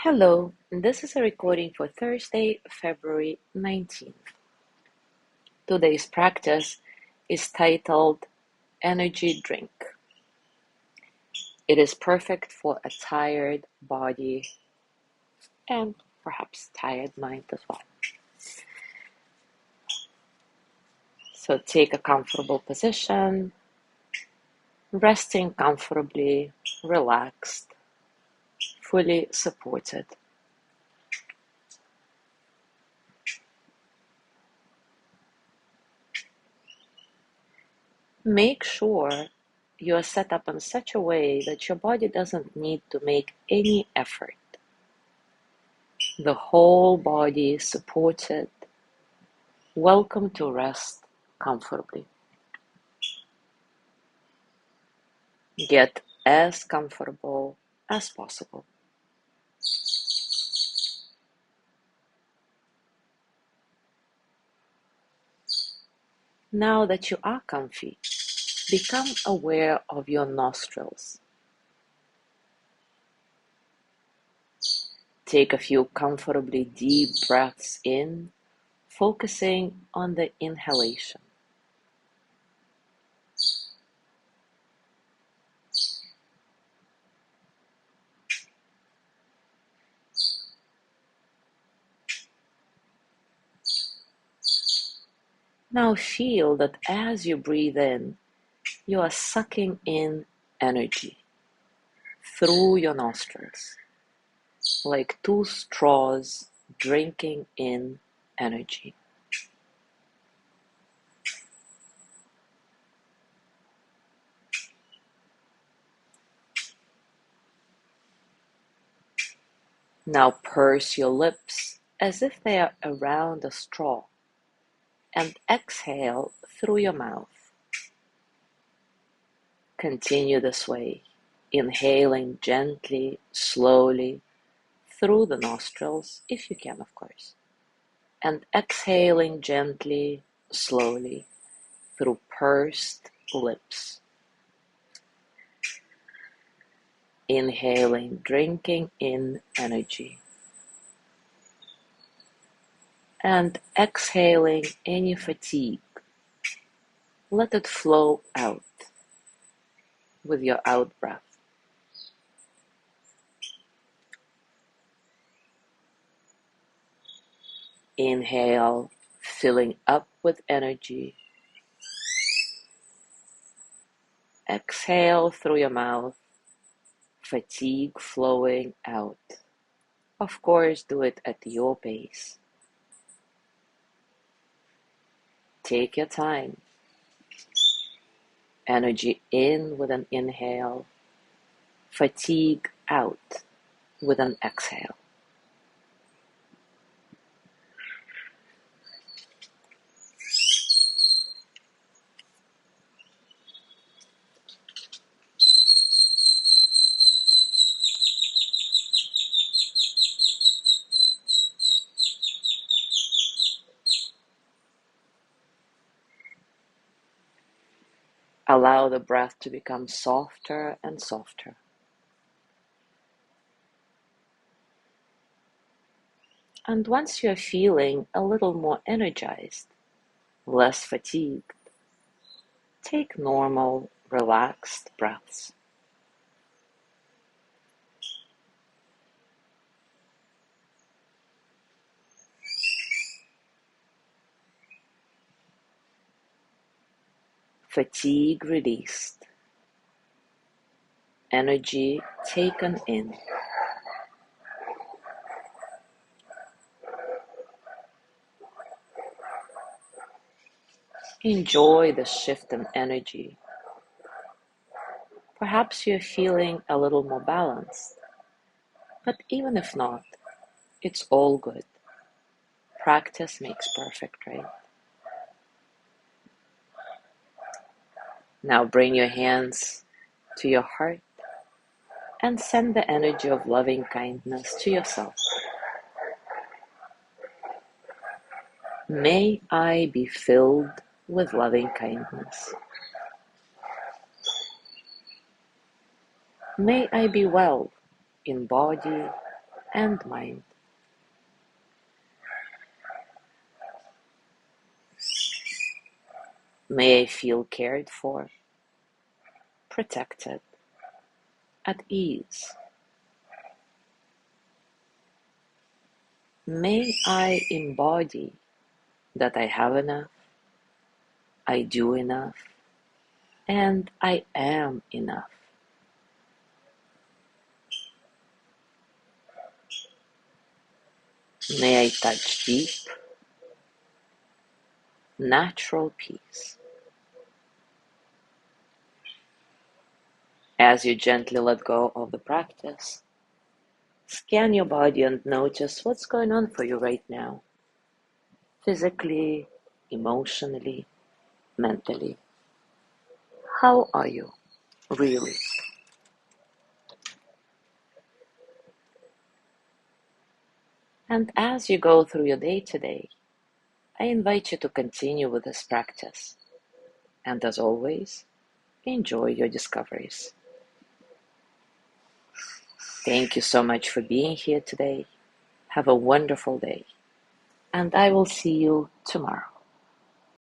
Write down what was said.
Hello, this is a recording for Thursday, February 19th. Today's practice is titled Energy Drink. It is perfect for a tired body and perhaps tired mind as well. So take a comfortable position, resting comfortably, relaxed, fully supported. Make sure you are set up in such a way that your body doesn't need to make any effort. The whole body is supported. Welcome to rest comfortably. Get as comfortable as possible. Now that you are comfy, become aware of your nostrils. Take a few comfortably deep breaths in, focusing on the inhalation. Now feel that as you breathe in, you are sucking in energy through your nostrils, like two straws drinking in energy. Now purse your lips as if they are around a straw and exhale through your mouth. Continue this way, inhaling gently, slowly, through the nostrils, if you can, of course, and exhaling gently, slowly, through pursed lips. Inhaling, drinking in energy. And exhaling any fatigue. Let it flow out with your out breath. Inhale, filling up with energy. Exhale through your mouth, fatigue flowing out. Of course, do it at your pace. Take your time. Energy in with an inhale, fatigue out with an exhale. Allow the breath to become softer and softer. And once you're feeling a little more energized, less fatigued, take normal, relaxed breaths. Fatigue released. Energy taken in. Enjoy the shift in energy. Perhaps you're feeling a little more balanced, but even if not, it's all good. Practice makes perfect, right? Now bring your hands to your heart and send the energy of loving kindness to yourself. May I be filled with loving kindness. May I be well in body and mind. May I feel cared for, protected, at ease. May I embody that I have enough, I do enough, and I am enough. May I touch deep, natural peace. As you gently let go of the practice, scan your body and notice what's going on for you right now, physically, emotionally, mentally. How are you, really? And as you go through your day today, I invite you to continue with this practice. And as always, enjoy your discoveries. Thank you so much for being here today. Have a wonderful day, and I will see you tomorrow.